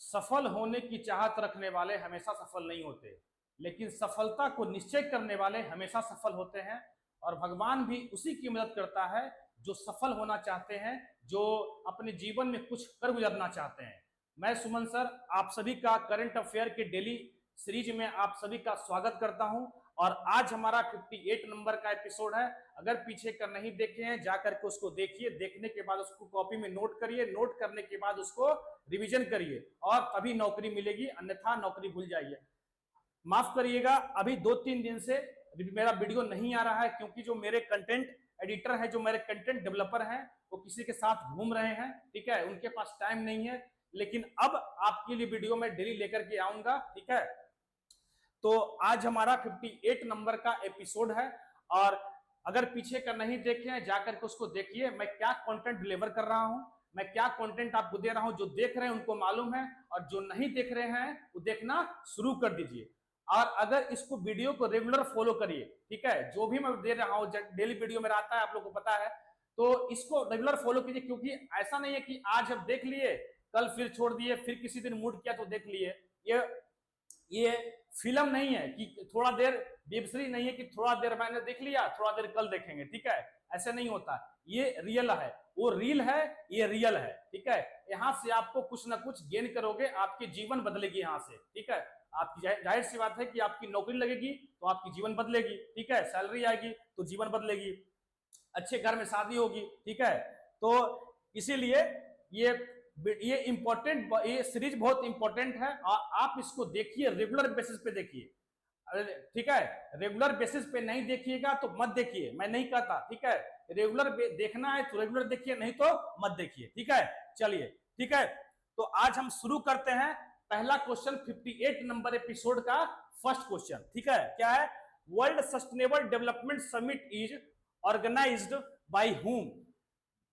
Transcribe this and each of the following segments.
सफल होने की चाहत रखने वाले हमेशा सफल नहीं होते, लेकिन सफलता को निश्चय करने वाले हमेशा सफल होते हैं। और भगवान भी उसी की मदद करता है जो सफल होना चाहते हैं, जो अपने जीवन में कुछ कर गुजरना चाहते हैं। मैं सुमन सर आप सभी का करंट अफेयर के डेली सीरीज में आप सभी का स्वागत करता हूं। और आज हमारा 58 नंबर का एपिसोड है। अगर पीछे का नहीं देखे हैं जाकर के उसको देखिए, देखने के बाद उसको कॉपी में नोट करिए, नोट करने के बाद उसको रिवीजन करिए और तभी नौकरी मिलेगी, अन्यथा नौकरी भूल जाइए। माफ करिएगा, अभी 2-3 दिन से मेरा वीडियो नहीं आ रहा है क्योंकि जो मेरे कंटेंट एडिटर है, जो मेरे कंटेंट डेवलपर हैं, वो किसी के साथ घूम रहे हैं, ठीक है, उनके पास टाइम नहीं है। लेकिन अब आपके लिए वीडियो मैं डेली लेकर के आऊंगा, ठीक है। तो आज हमारा 58 नंबर का एपिसोड है और अगर पीछे का नहीं देखे हैं जाकर के उसको देखिए। मैं क्या कंटेंट डिलीवर कर रहा हूं, मैं क्या कंटेंट आपको दे रहा हूं, जो देख रहे हैं उनको मालूम है और जो नहीं देख रहे हैं वो देखना शुरू कर दीजिए। और अगर इसको वीडियो को रेगुलर फॉलो करिए, ठीक है, जो भी मैं दे रहा हूं डेली वीडियो मेरा आता है, आप लोग को पता है, तो इसको रेगुलर फॉलो कीजिए। क्योंकि ऐसा नहीं है कि आज अब देख लिए कल फिर छोड़ दिए, फिर किसी दिन मूड किया तो देख लिए। ये फिल्म नहीं है कि थोड़ा देर, वेब सीरीज नहीं है कि थोड़ा देर मैंने देख लिया थोड़ा देर कल देखेंगे, ठीक है, ऐसे नहीं होता। ये रियल है, वो रील है, ये रियल है, ठीक है। यहां से आपको कुछ ना कुछ गेन करोगे, आपकी जीवन बदलेगी यहां से, ठीक है। आपकी जाहिर सी बात है कि आपकी नौकरी लगेगी तो आपकी जीवन बदलेगी, ठीक है, सैलरी आएगी तो जीवन बदलेगी, अच्छे घर में शादी होगी, ठीक है। तो इसीलिए ये इंपॉर्टेंट, ये सीरीज बहुत इंपॉर्टेंट है और आप इसको देखिए, रेगुलर बेसिस पे देखिए, ठीक है। रेगुलर बेसिस पे नहीं देखिएगा तो मत देखिए, मैं नहीं कहता, ठीक है। रेगुलर देखना है तो रेगुलर देखिए, नहीं तो मत देखिए, ठीक है। चलिए, ठीक है, तो आज हम शुरू करते हैं। पहला क्वेश्चन 58 नंबर एपिसोड का फर्स्ट क्वेश्चन, ठीक है, क्या है? World sustainable development summit is organised by whom?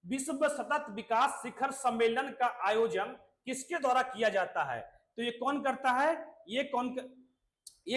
विश्व सतत विकास शिखर सम्मेलन का आयोजन किसके द्वारा किया जाता है? तो ये कौन करता है? ये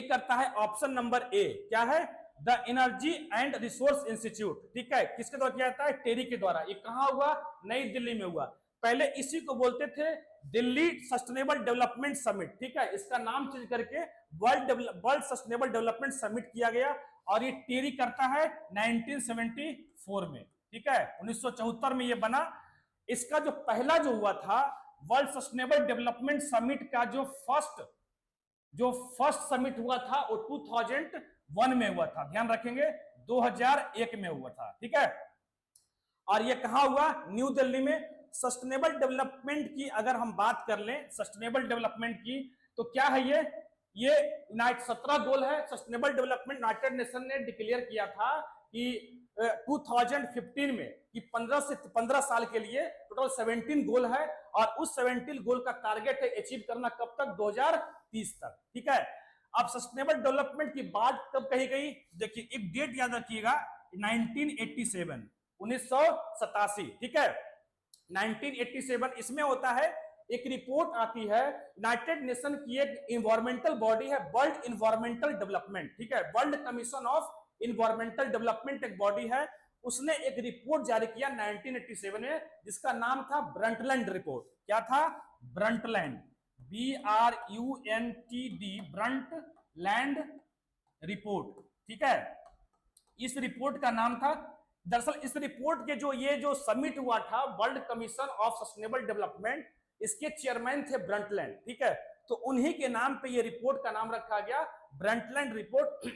करता है ऑप्शन नंबर ए, क्या है? The energy and resource institute, ठीक है। किसके द्वारा किया जाता है? टेरी के द्वारा। ये कहां हुआ? नई दिल्ली में हुआ। पहले इसी को बोलते थे दिल्ली सस्टेनेबल डेवलपमेंट समिट, ठीक है। इसका नाम चेंज करके वर्ल्ड सस्टेनेबल डेवलपमेंट समिट किया गया और ये टेरी करता है 1974 में, ठीक है। 1974 में ये बना। इसका जो पहला जो हुआ था वर्ल्ड सस्टेनेबल डेवलपमेंट समिट का जो फर्स्ट समिट हुआ था वो 2001 में हुआ था, ध्यान रखेंगे, 2001 में हुआ था, ठीक है। और ये कहां हुआ? न्यू दिल्ली में। सस्टेनेबल डेवलपमेंट की अगर हम बात कर लें, सस्टेनेबल डेवलपमेंट की, तो क्या है ये 17 गोल है। सस्टेनेबल डेवलपमेंट यूनाइटेड नेशन ने डिक्लेयर किया था कि 2015 में कि 15 साल के लिए टोटल 17 गोल है और उस 17 गोल का टारगेट है अचीव करना कब तक? 2030 तक, ठीक है। अब सस्टेनेबल डेवलपमेंट की बात कब कही गई? देखिए एक डेट याद रखिएगा, 1987, 1987, ठीक है, 1987। इसमें होता है, एक रिपोर्ट आती है, यूनाइटेड नेशन की एक इन्वायरमेंटल बॉडी है, वर्ल्ड इन्वायरमेंटल डेवलपमेंट, ठीक है, world commission of environmental development एक बॉडी है। उसने एक रिपोर्ट जारी किया 1987 में जिसका नाम था ब्रंटलैंड रिपोर्ट। क्या था? ब्रंटलैंड, BRUNTD, ब्रंटलैंड रिपोर्ट, ठीक है। इस रिपोर्ट का नाम था, दरअसल इस रिपोर्ट के जो समिट हुआ था world commission of sustainable development, इसके चेयरमैन थे ब्रंटलैंड, ठीक है। तो उन्हीं के नाम पे ये रिपोर्ट का नाम रखा गया ब्रंटलैंड रिपोर्ट।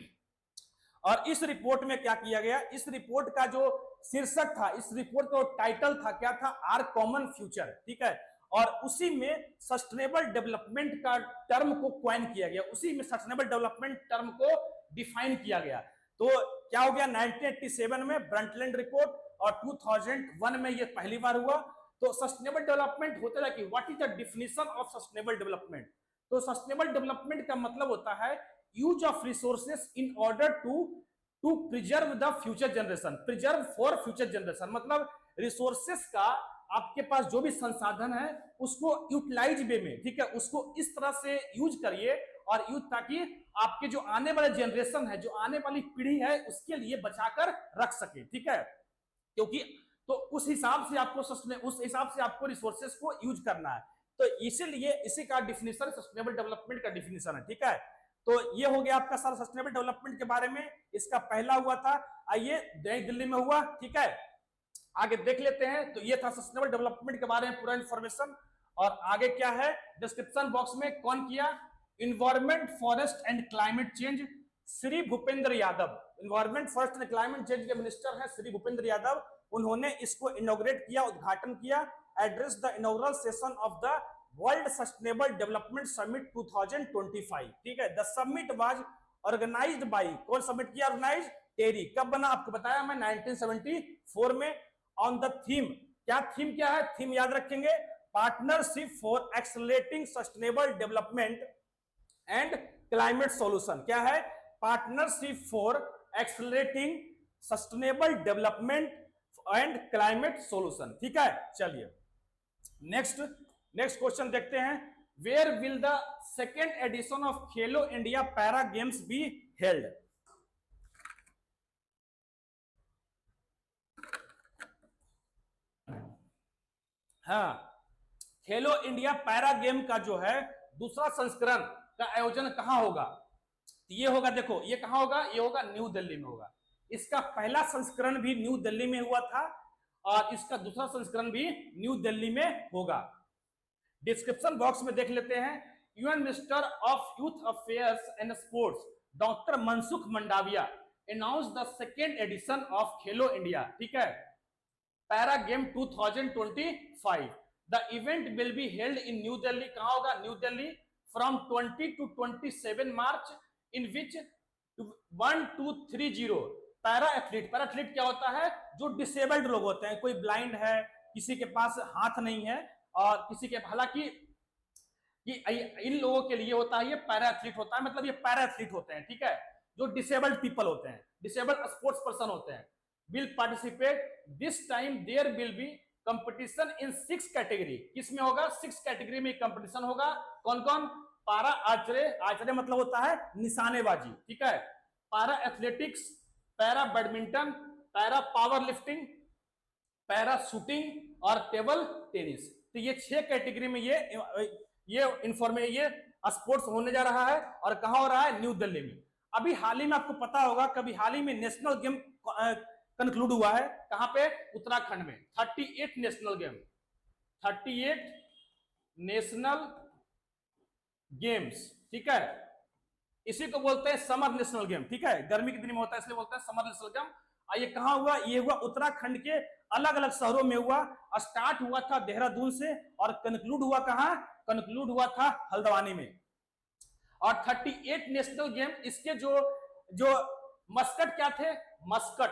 और इस रिपोर्ट में क्या किया गया? इस रिपोर्ट का जो शीर्षक था, इस रिपोर्ट का टाइटल था, क्या था? आर कॉमन फ्यूचर, ठीक है। और उसी में सस्टेनेबल डेवलपमेंट का टर्म को क्वाइन किया गया, उसी में सस्टेनेबल डेवलपमेंट टर्म को डिफाइन किया गया। तो क्या हो गया? 1987 में ब्रंटलैंड रिपोर्ट और 2001 में ये पहली बार हुआ। तो सस्टेनेबल डेवलपमेंट होता है कि what is the definition of sustainable development? तो सस्टेनेबल डेवलपमेंट का मतलब होता है use of resources in order to preserve the future generation, preserve for future generation. मतलब रिसोर्सेस का आपके पास जो भी संसाधन है उसको यूटिलाइज वे में, ठीक है, उसको इस तरह से यूज करिए और यूज, ताकि आपके जो आने वाले जनरेशन है, जो आने वाली पीढ़ी है, उसके लिए बचाकर रख सके, ठीक है। क्योंकि तो उस हिसाब से आपको रिसोर्सेस को यूज करना है। तो इसीलिए इसी का डिफिनेशन सस्टेनेबल डेवलपमेंट का डिफिनेशन है, ठीक है। तो ये हो गया आपका सारा सस्टेनेबल डेवलपमेंट के बारे में, इसका पहला हुआ था, आइए नई दिल्ली में हुआ, ठीक है। आगे देख लेते हैं। तो ये था सस्टेनेबल डेवलपमेंट के बारे में पूरा इंफॉर्मेशन। और आगे क्या है डिस्क्रिप्शन बॉक्स में, कौन किया, environment forest and climate change, Shri Bhupendra Yadav. Environment forest and climate change के मिनिस्टर हैं श्री भूपेंद्र यादव। उन्होंने इसको इनॉग्रेट किया, उद्घाटन किया। Address the inaugural session of the world sustainable development summit 2025, ठीक है। The summit was organised by, कौन समिट किया ऑर्गेनाइज, टेरी। कब बना आपको बताया मैं, 1974 में। ऑन द थीम, क्या थीम क्या है, थीम याद रखेंगे, partnership for accelerating sustainable development and climate solution. क्या है, partnership for accelerating sustainable development and climate solution, ठीक है। चलिए नेक्स्ट क्वेश्चन देखते हैं। Where will the second edition of Khelo India para games be held. हाँ, खेलो इंडिया पैरा गेम का जो है दूसरा संस्करण का आयोजन कहां होगा। ये होगा, देखो ये कहां होगा, ये होगा न्यू दिल्ली में होगा। इसका पहला संस्करण भी न्यू दिल्ली में हुआ था और इसका दूसरा संस्करण भी न्यू दिल्ली में होगा। डिस्क्रिप्शन बॉक्स में देख लेते हैं। UN minister of youth affairs and sports doctor Mansukh Mandaviya announce the second edition of Khelo India, ठीक है, para game 2025। The event will be held in new Delhi. कहां होगा, new Delhi, from 20 to 27 March, in which 1230 para athlete. Para athlete क्या होता है, जो disabled लोग होते हैं, कोई ब्लाइंड है, किसी के पास हाथ नहीं है, और किसी के, हालांकि इन लोगों के लिए होता है ये पैरा एथलीट होता है, मतलब ये पैरा एथलीट होते हैं, ठीक है, जो डिसेबल्ड पीपल होते हैं, डिसेबल्ड स्पोर्ट्स पर्सन होते हैं, will participate. This time there will be competition in 6 category. किसमें होगा, 6 कैटेगरी में कंपटीशन होगा। कौन कौन, पारा आर्चरी, आर्चरी मतलब होता है निशानेबाजी, ठीक है, पारा athletics, para badminton, para power lifting, para shooting और टेबल टेनिस। तो ये 6 कैटेगरी में ये स्पोर्ट्स होने जा रहा है। और कहां हो रहा है, न्यू दिल्ली में। अभी हाल ही में आपको पता होगा, कभी हाल ही में नेशनल गेम कंक्लूड हुआ है, कहां पे, उत्तराखंड में। 38 नेशनल गेम, 38 नेशनल गेम्स, ठीक है। इसी को बोलते हैं समर नेशनल गेम, ठीक है, गर्मी के दिन में होता है इसलिए बोलते हैं समर नेशनल गेम। ये कहां हुआ, ये हुआ उत्तराखंड के अलग अलग शहरों में हुआ। स्टार्ट हुआ था देहरादून से और कंक्लूड हुआ कहां, कंक्लूड हुआ था हल्द्वानी में। और 38 नेशनल गेम, इसके जो मस्कट क्या थे, मस्कट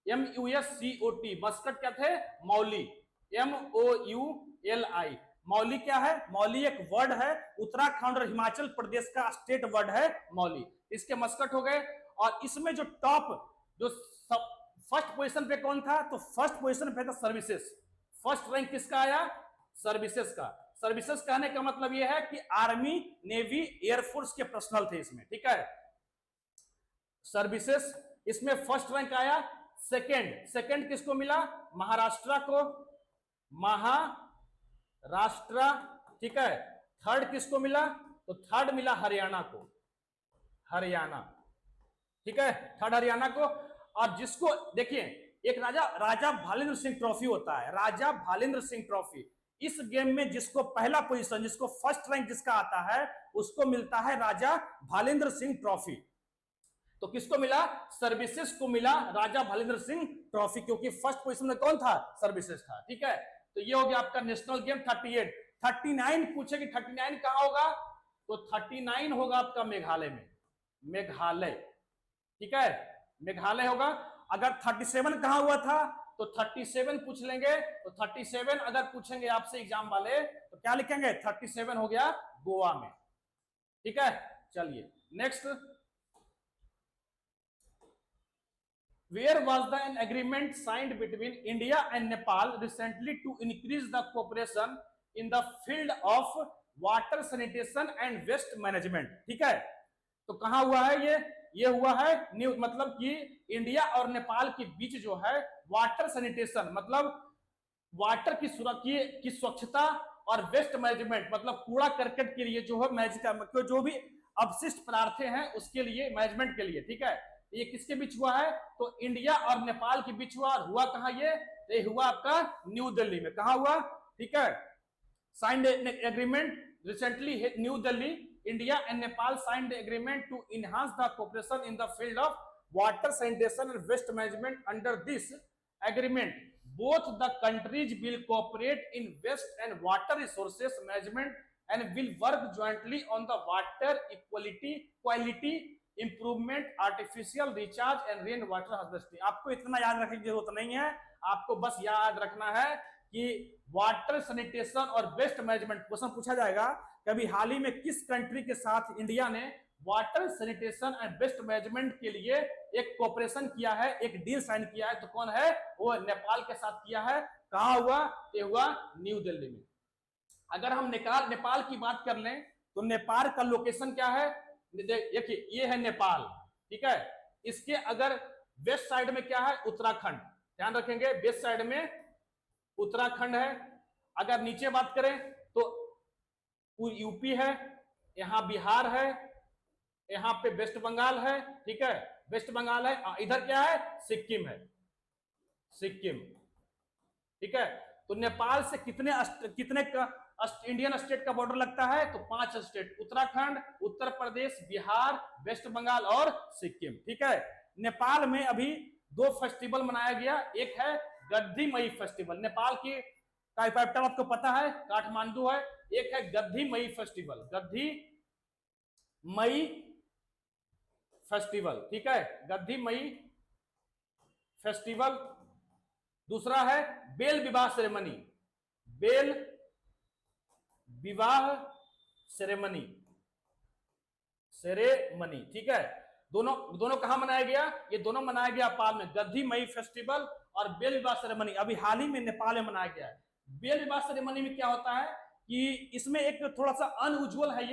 MUSCOT, मस्कट क्या थे, मौली, MOULI। मौली क्या है, मौली एक वर्ड है, उत्तराखंड और हिमाचल प्रदेश का स्टेट वर्ड है मौली, इसके मस्कट हो गए। और इसमें जो टॉप, जो फर्स्ट पोजीशन पे कौन था, तो फर्स्ट पोजीशन पे था सर्विसेज। फर्स्ट रैंक किसका आया, सर्विसेज का। सर्विसेज कहने का मतलब यह है कि आर्मी, नेवी, एयरफोर्स के पर्सनल थे इसमें, ठीक है, सर्विसेज, इसमें फर्स्ट रैंक आया। सेकंड किसको मिला, महाराष्ट्र को, महाराष्ट्र, ठीक है। थर्ड किसको मिला, तो थर्ड मिला हरियाणा को, हरियाणा, ठीक है, थर्ड हरियाणा को। और जिसको देखिए, एक राजा भालेंद्र सिंह ट्रॉफी होता है, राजा भालेंद्र सिंह ट्रॉफी। इस गेम में जिसको पहला पोजीशन, जिसको फर्स्ट रैंक जिसका आता है, उसको मिलता है राजा भालेंद्र सिंह ट्रॉफी। तो किसको मिला, सर्विसेज को मिला राजा भालेंद्र सिंह ट्रॉफी, क्योंकि फर्स्ट पोजीशन में कौन था, सर्विसेज था, ठीक है। तो ये हो गया आपका नेशनल गेम 38। 39 पूछे कि 39 कहां होगा, तो 39 होगा आपका मेघालय में, मेघालय, ठीक है, मेघालय होगा। अगर 37 कहां हुआ था, तो 37 पूछ लेंगे, तो 37 अगर पूछेंगे आपसे एग्जाम वाले, तो क्या लिखेंगे, 37 हो गया गोवा में, ठीक है। चलिए next, Where was the an agreement signed between India and Nepal recently to increase the cooperation in the field of water sanitation and waste management, ठीक है। तो कहां हुआ है ये हुआ है न्यू, मतलब कि इंडिया और नेपाल के बीच जो है वाटर सैनिटेशन, मतलब वाटर की स्वच्छता और वेस्ट मैनेजमेंट मतलब कूड़ा करकट के लिए जो है जो भी अवशिष्ट पदार्थ हैं उसके लिए मैनेजमेंट के लिए, ठीक है। ये किसके बीच हुआ है? तो इंडिया और नेपाल के बीच हुआ। और हुआ कहाँ ये हुआ आपका न्यू दिल्ली में। कहाँ हुआ? ठीक है, signed an agreement recently New Delhi, India and Nepal signed the agreement to enhance the cooperation in the field of water sanitation and waste management. Under this agreement, both the countries will cooperate in waste and water resources management and will work jointly on the water quality improvement, artificial recharge and rain water harvesting. आपको इतना याद रखने की जरूरत नहीं है, आपको बस याद रखना है कि वाटर सैनिटेशन और वेस्ट मैनेजमेंट क्वेश्चन पूछा जाएगा कभी हाल ही में किस कंट्री के साथ इंडिया ने water sanitation and waste management के लिए एक कोऑपरेशन किया है, एक डील साइन किया है, तो कौन है? वो नेपाल के साथ किया है। कहां हुआ? ये हुआ न्यू दिल्ली में। अगर हम नेपाल की बात कर लें तो नेपाल का लोकेशन क्या है? देखिए ये है नेपाल, ठीक है। इसके अगर वेस्ट साइड में क्या है? उत्तराखंड, ध्यान रखेंगे वेस्ट साइड में उत्तराखंड है। अगर नीचे बात करें तो यूपी है, यहां बिहार है, यहां पे वेस्ट बंगाल है, ठीक है, वेस्ट बंगाल है। इधर क्या है? सिक्किम है, सिक्किम, ठीक है। तो नेपाल से कितने इंडियन स्टेट का बॉर्डर लगता है? तो 5 स्टेट, उत्तराखंड, उत्तर प्रदेश, बिहार, वेस्ट बंगाल और सिक्किम, ठीक है। नेपाल में अभी 2 फेस्टिवल मनाया गया, एक है गद्दी मई फेस्टिवल, नेपाल की कैपिटल आपको पता है काठमांडू है। एक है गद्दी मई फेस्टिवल, गद्दी मई फेस्टिवल, ठीक है, गद्दी मई फेस्टिवल। दूसरा है बेल विवाह सेरेमनी, बेल विवाह सेरेमनी, ठीक है। दोनों कहां मनाया गया? ये दोनों मनाया गया नेपाल में, गद्दी मई फेस्टिवल और बेल विवाह सेरेमनी अभी हाल ही में नेपाल में मनाया गया है। बेल विवाह सेरेमनी में क्या होता है कि इसमें एक थोड़ा सा अनयूजुअल है,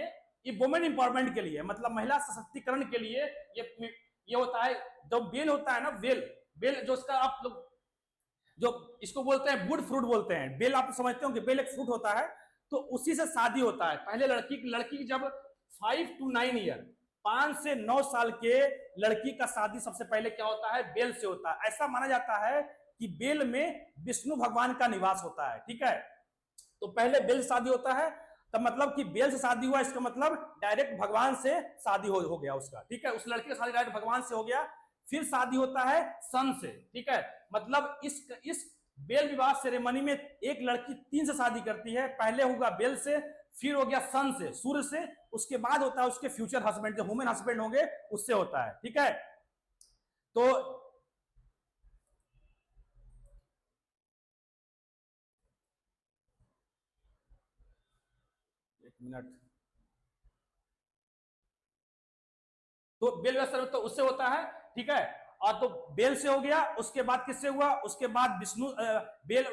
ये वुमेन इंपावरमेंट के लिए, मतलब महिला सशक्तिकरण के लिए ये होता है। जो बेल होता है ना, बेल जो इसका आप लोग जो इसको बोलते हैं वुड फ्रूट बोलते हैं, बेल आप समझते हो कि बेल एक फ्रूट होता है, तो उसी से शादी होता है। पहले लड़की जब 5 to 9 ईयर, 5 से 9 साल के लड़की का शादी सबसे पहले क्या होता है? बेल से होता है। ऐसा माना जाता है कि बेल में विष्णु भगवान का निवास होता है, ठीक है। तो पहले बेल से शादी होता है, तब मतलब कि बेल से शादी हुआ, इसका मतलब डायरेक्ट भगवान से शादी हो गया उसका, ठीक है। उस लड़की का शादी डायरेक्ट भगवान से हो गया। फिर शादी होता है सन से, ठीक है। मतलब इस बेल विवाह सेरेमनी में एक लड़की 3 से शादी करती है। पहले होगा बेल से, फिर हो गया सन से, सूर्य से, उसके बाद होता है उसके फ्यूचर हस्बैंड, जो ह्यूमन हस्बैंड होंगे उससे होता है, ठीक है। तो एक मिनट, तो बेल विवाह तो उससे होता है, ठीक है। और तो बेल से हो गया, उसके बाद किससे हुआ? उसके बाद विष्णु बेल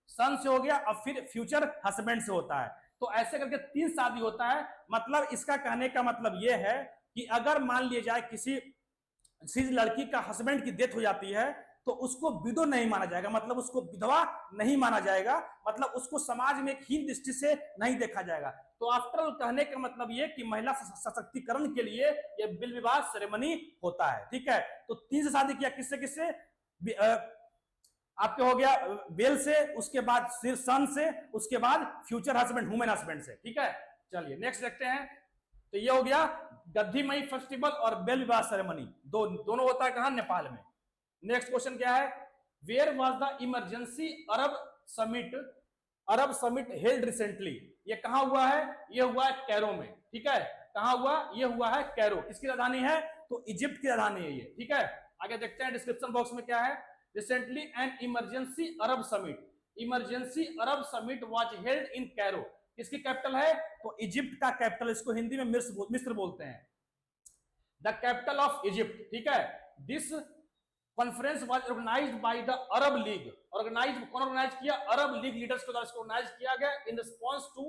सन से हो गया, और फिर फ्यूचर हस्बैंड से होता है। तो ऐसे करके 3 शादी होता है। मतलब इसका कहने का मतलब यह है कि अगर मान लिया जाए किसी लड़की का हस्बैंड की डेथ हो जाती है तो उसको विडो नहीं माना जाएगा, मतलब उसको विधवा नहीं माना जाएगा, मतलब उसको समाज में एक हीन दृष्टि से नहीं देखा जाएगा। तो आफ्टर ऑल कहने का मतलब ये कि महिला सशक्तिकरण के लिए ये बेल विवाह सेरेमनी होता है, ठीक है। तो 3 से शादी किया, किससे आपके हो गया बेल से, उसके बाद सन से, उसके बाद फ्यूचर हस्बैंड ह्यूमन हस्बैंड से, ठीक है। चलिए नेक्स्ट देखते हैं। तो ये हो गया गद्दी मई फेस्टिवल और बेल विवाह सेरेमनी, दोनों होता है कहां? नेपाल में। नेक्स्ट क्वेश्चन क्या है? Where was the emergency Arab summit held recently? ये कहां हुआ है? ये हुआ है कैरो में, ठीक है। कहां हुआ? ये हुआ है कैरो। किसकी राजधानी है? तो इजिप्ट की राजधानी है ये, ठीक है। आगे देखते हैं डिस्क्रिप्शन बॉक्स में क्या है। Recently an emergency Arab summit was held in Cairo. किसकी कैपिटल है? तो इजिप्ट का कैपिटल, इसको हिंदी में मिस्र बोलते हैं, द कैपिटल ऑफ इजिप्ट, ठीक है। This conference was organised by the Arab League. कौन ऑर्गेनाइज किया? अरब लीग लीडर्स के द्वारा इसको ऑर्गेनाइज किया गया in response to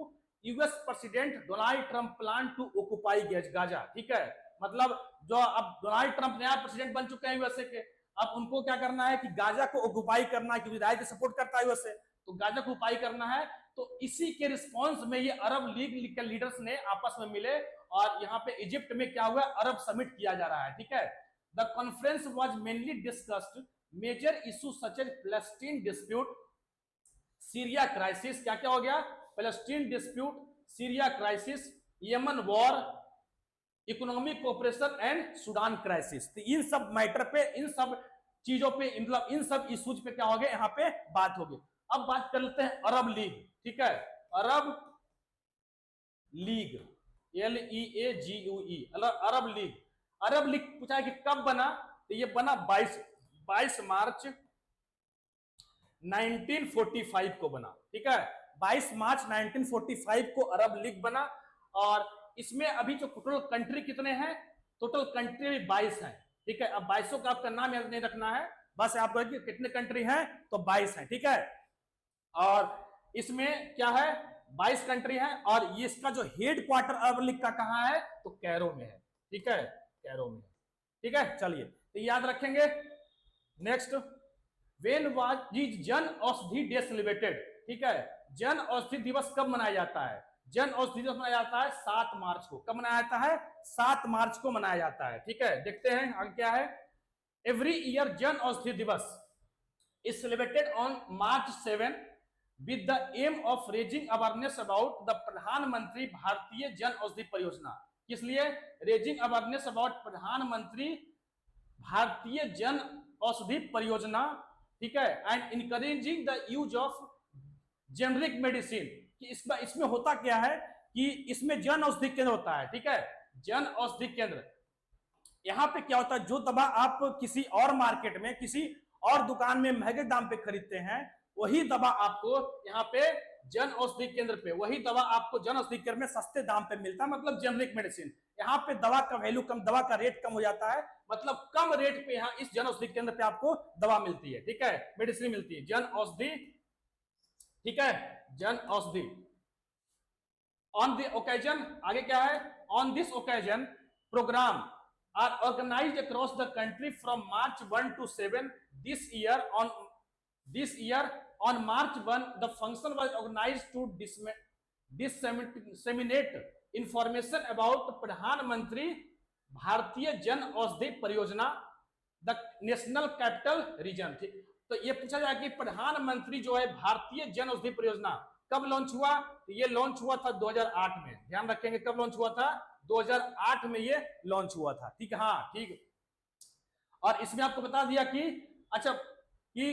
US president Donald Trump plan to occupy Gaza, ठीक है। मतलब जो अब डोनाल्ड ट्रंप नया प्रेसिडेंट बन चुके हैं यूएसए के, अब उनको क्या करना है कि गाजा को ऑक्युपाई करना है, क्योंकि इसराइल की सपोर्ट करता है यूएसए, तो गाजा को ऑक्युपाई करना है। तो इसी के रिस्पॉन्स में ये अरब लीग के लीडर्स ने आपस में मिले और यहाँ पे इजिप्ट में क्या हुआ, अरब समिट किया जा रहा है, ठीक है। The conference was mainly discussed major issue such as Palestine dispute, Syria crisis, क्या क्या हो गया, Palestine dispute, Syria crisis, Yemen war, economic cooperation and Sudan crisis. तो इन सब मैटर पे, इन सब चीजों पे, मतलब इन सब इश्यूज पे क्या हो गया, यहाँ पे बात होगी। अब बात कर लेते हैं अरब लीग, ठीक है। अरब लीग, LEAGUE, अरब लीग। अरब लीग पूछा है कि कब बना, तो ये बना 22 मार्च 1945 को बना, ठीक है। 22 मार्च 1945 को अरब लीग बना। और इसमें अभी जो टोटल कंट्री कितने हैं, टोटल कंट्री 22 हैं, ठीक है। अब 22 का आपका नाम याद नहीं रखना है, बस आपको कितने कंट्री हैं, तो 22 हैं, ठीक है। और इसमें क्या है, 22 कंट्री है। और ये इसका जो हेड क्वार्टर अरब लीग का कहां है, तो कैरो में है, ठीक है, कैरो में, ठीक है। चलिए तो याद रखेंगे। Next, when was Jan Aushadhi day celebrated, ठीक है। जन औषधि दिवस कब मनाया जाता है, जन औषधि दिवस मनाया जाता है 7 मार्च को। कब मनाया जाता है, 7 मार्च को मनाया जाता है, ठीक है। देखते हैं आगे क्या है। एवरी ईयर जन औषधि दिवस is celebrated on March 7 with the aim of raising awareness about the प्रधानमंत्री भारतीय जन औषधि परियोजना। किस लिए, रेजिंग अवेयरनेस अबाउट प्रधानमंत्री भारतीय जन औषधि परियोजना, ठीक है। And encouraging the use of generic medicine. इसमें होता क्या है कि इसमें जन औषधि केंद्र होता है, ठीक है, जन औषधि केंद्र। यहाँ पे क्या होता है, जो दवा आप किसी और मार्केट में, किसी और दुकान में महंगे दाम पे खरीदते हैं, वही दवा आपको यहाँ पे जन औषधि केंद्र पे, वही दवा आपको जन औषधि केंद्र में सस्ते दाम पे मिलता है, मतलब जेनरिक मेडिसिन। यहाँ पे दवा का वैल्यू कम, दवा का रेट कम हो जाता है, मतलब कम रेट पे यहाँ इस जन औषधि केंद्र पे आपको दवा मिलती है, ठीक है, मेडिसिन मिलती है, जन औषधि, ठीक है, Jan Aushadhi. On the occasion, आगे क्या है, on this occasion programme are organized across the country from March 1 to 7 this year. On March 1 the function was organized to disseminate information about Pradhan Mantri भारतीय जन औषधि परियोजना, द नेशनल कैपिटल रीजन। तो ये पूछा जाए कि प्रधानमंत्री जो है भारतीय जन औषधि परियोजना कब लॉन्च हुआ, तो ये लॉन्च हुआ था 2008 में। ध्यान रखेंगे कब लॉन्च हुआ था, 2008 में ये लॉन्च हुआ था, ठीक है, हाँ ठीक। और इसमें आपको बता दिया कि अच्छा कि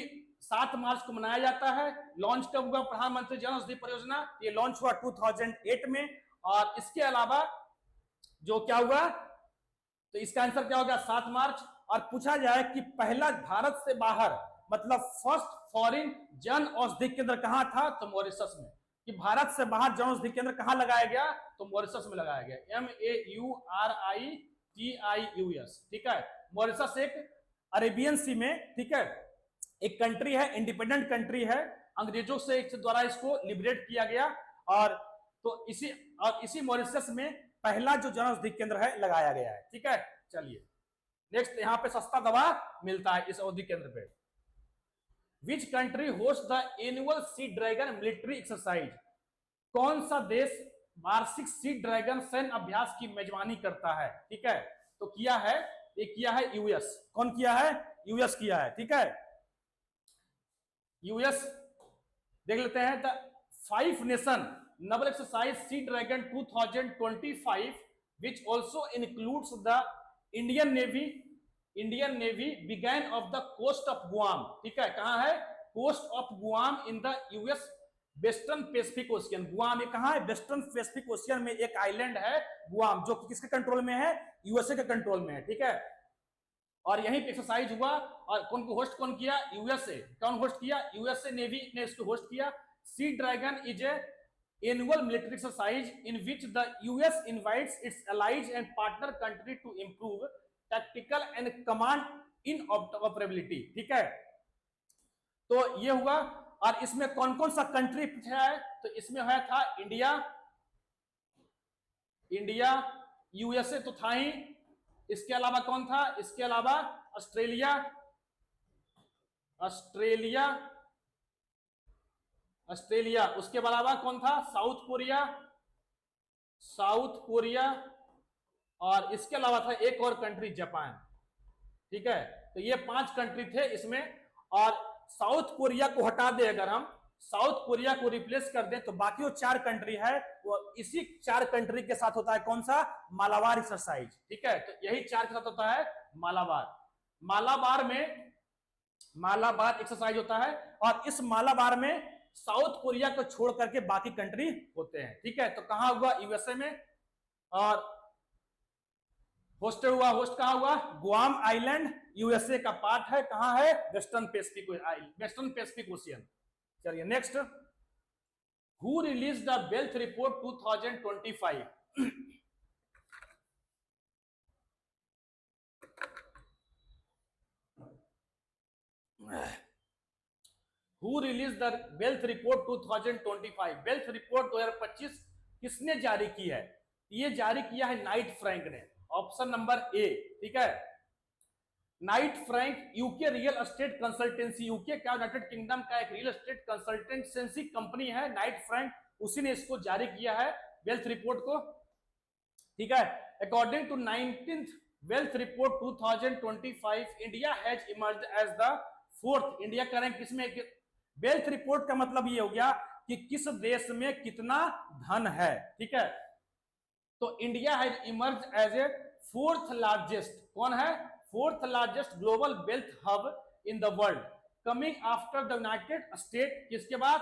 7 मार्च को मनाया जाता है। लॉन्च कब हुआ प्रधानमंत्री जन औषधि परियोजना, ये लॉन्च हुआ 2008 में। और इसके अलावा जो क्या हुआ, तो इसका आंसर क्या होगा, 7 मार्च। और पूछा जाए कि पहला भारत से बाहर, मतलब फर्स्ट फॉरेन जन औषधि केंद्र कहां था, तो मॉरिशस में। कि भारत से बाहर जन औषधि केंद्र कहां लगाया गया, तो मॉरिशस में लगाया गया, MAURITIUS, ठीक है। मॉरिशस एक अरेबियन सी में, ठीक है, एक कंट्री है, इंडिपेंडेंट कंट्री है, अंग्रेजों से द्वारा इसको लिबरेट किया गया। और तो इसी मॉरिशस में पहला जो जन औषधि केंद्र है लगाया गया है, ठीक है। चलिए नेक्स्ट, यहाँ पे सस्ता दवा मिलता है इस औषधि केंद्र पे। Which country host the annual sea dragon military exercise, कौन सा देश वार्षिक सी ड्रैगन सैन्य अभ्यास की मेजबानी करता है, ठीक है। तो किया है, ये किया है यूएस। कौन किया है, यूएस किया है, ठीक है, यूएस। देख लेते हैं, the 5 nation naval exercise Sea Dragon 2025 which also includes the Indian Navy began of the coast of Guam, ठीक है, कहां है, coast of Guam in the US western Pacific ocean. Guam ये कहां है, वेस्टर्न पैसिफिक ओशियन में एक island है गुआम, जो किसके कंट्रोल में है, यूएसए के कंट्रोल में है, ठीक है। और यहीं पे एक्सरसाइज हुआ। और होस्ट कौन किया, यूएसए। कौन होस्ट किया, यूएसए नेवी ने इसको होस्ट किया। Sea dragon is a annual military exercise in which the US invites its allies and partner country to improve tactical and command interoperability, ठीक है। तो ये हुआ। और इसमें कौन कौन सा कंट्री पूछा है, तो इसमें है था इंडिया, यूएसए तो था ही, इसके अलावा कौन था, इसके अलावा ऑस्ट्रेलिया, ऑस्ट्रेलिया, उसके अलावा कौन था? साउथ कोरिया, साउथ कोरिया, और इसके अलावा था एक और कंट्री जापान। ठीक है, तो ये 5 कंट्री थे इसमें, और साउथ कोरिया को हटा दे अगर हम, साउथ कोरिया को रिप्लेस कर दें, तो बाकी वो 4 कंट्री है वो इसी 4 कंट्री के साथ होता है कौन सा? मालाबार एक्सरसाइज। ठीक है, तो यही 4 के साथ होता है मालाबार। मालाबार में मालाबार एक्सरसाइज होता है, और इस मालाबार में साउथ कोरिया को छोड़ करके बाकी कंट्री होते हैं। ठीक है, तो कहां हुआ? यूएसए में। और होस्ट हुआ, होस्ट कहां हुआ? गुआम आइलैंड, यूएसए का पार्ट है। कहां है? Western Pacific, western Pacific ocean. चलिए next, who released the wealth report 2025? Who released the wealth report 2025? Wealth report 2025 किसने जारी की है? ये जारी किया है नाइट फ्रैंक ने, ऑप्शन नंबर ए। ठीक है, Knight Frank UK real estate consultancy, UK का यूनाइटेड किंगडम का एक रियल एस्टेट कंसल्टेंसी कंपनी है नाइट फ्रैंक, उसी ने इसको जारी किया है वेल्थ रिपोर्ट को। ठीक है, according to 19th wealth report 2025 India has emerged as the 4th, India का रैंक किसमें? वेल्थ रिपोर्ट का मतलब ये हो गया कि किस देश में कितना धन है। ठीक है, तो India has emerged as a 4th largest, कौन है? 4th largest global wealth hub in the world, coming after the United State. किसके बाद?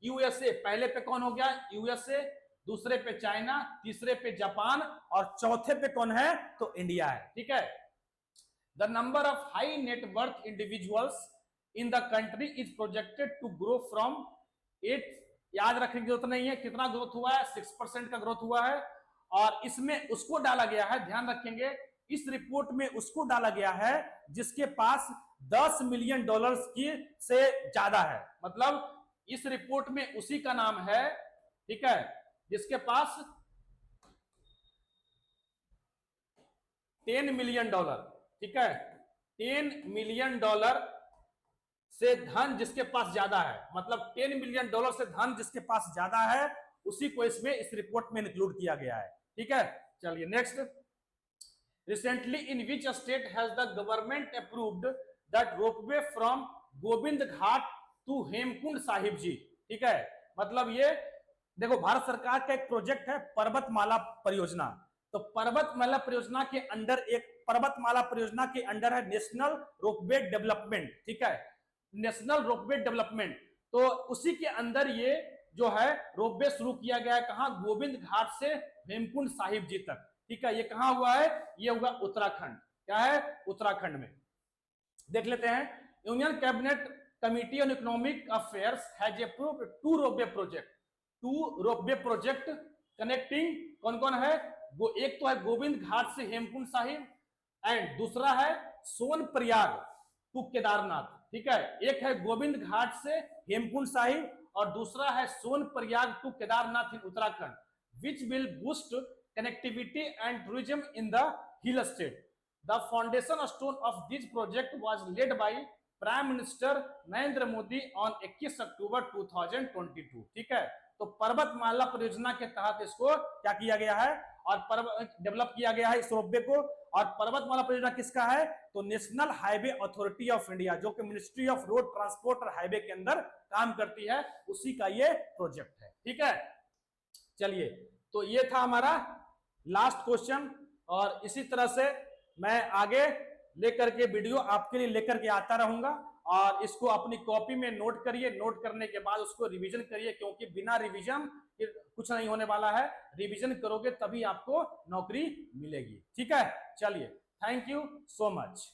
यूएसए। पहले पे कौन हो गया? यूएसए, दूसरे पे चाइना, तीसरे पे जापान, और चौथे पे कौन है? तो इंडिया है। ठीक है, the number of high net worth individuals in the country is projected to grow from 8, याद रखने की जरूरत नहीं है कितना ग्रोथ हुआ है, 6% का ग्रोथ हुआ है। और इसमें उसको डाला गया है, ध्यान रखेंगे, इस रिपोर्ट में उसको डाला गया है जिसके पास 10 मिलियन डॉलर्स की से ज्यादा है। मतलब इस रिपोर्ट में उसी का नाम है, ठीक है, जिसके पास 10 मिलियन डॉलर, ठीक है, 10 मिलियन डॉलर से धन जिसके पास ज्यादा है, मतलब 10 मिलियन डॉलर से धन जिसके पास ज्यादा है, उसी को इसमें इस रिपोर्ट में इंक्लूड किया गया है। ठीक है, चलिए next, recently in which state has the government approved that ropeway from Govind Ghat to Hemkund Sahib ji? ठीक है, मतलब ये देखो भारत सरकार का एक प्रोजेक्ट है पर्वतमाला परियोजना, तो पर्वतमाला परियोजना के अंडर, एक पर्वतमाला परियोजना के अंडर है नेशनल रोपवे डेवलपमेंट। ठीक है, नेशनल रोपवे डेवलपमेंट, तो उसी के अंदर ये जो है रोपवे शुरू किया गया है। कहां? गोविंद घाट से हेमकुंड साहिब जी तक। ठीक है, ये कहां हुआ है? ये हुआ उत्तराखंड। क्या है? उत्तराखंड में। देख लेते हैं, union cabinet committee on economic affairs has approved 2 ropeway project, 2 ropeway project connecting, कौन कौन है? वो एक तो है गोविंद घाट से हेमकुंड साहिब, एंड दूसरा है सोनप्रयाग टू केदारनाथ। ठीक है, एक है गोविंद घाट से हेमकुंड साहिब और दूसरा है Sonprayag to Kedarnath in Uttarakhand, which will boost connectivity and tourism in the hill state. The foundation stone of this project was laid by prime minister Narendra Modi on 21 October 2022। ठीक है, तो पर्वतमाला परियोजना के तहत इसको क्या किया गया है और डेवलप किया गया है इस रोपवे को। और पर्वतमाला परियोजना किसका है? तो national highway authority of India, जो कि मिनिस्ट्री ऑफ रोड ट्रांसपोर्ट और हाईवे के अंदर काम करती है, उसी का ये प्रोजेक्ट है। ठीक है, चलिए, तो ये था हमारा लास्ट क्वेश्चन, और इसी तरह से मैं आगे लेकर के वीडियो आपके लिए लेकर के आता रहूंगा, और इसको अपनी कॉपी में नोट करिए, नोट करने के बाद उसको रिवीजन करिए, क्योंकि बिना रिवीजन कुछ नहीं होने वाला है। रिवीजन करोगे तभी आपको नौकरी मिलेगी। ठीक है, चलिए, थैंक यू सो मच।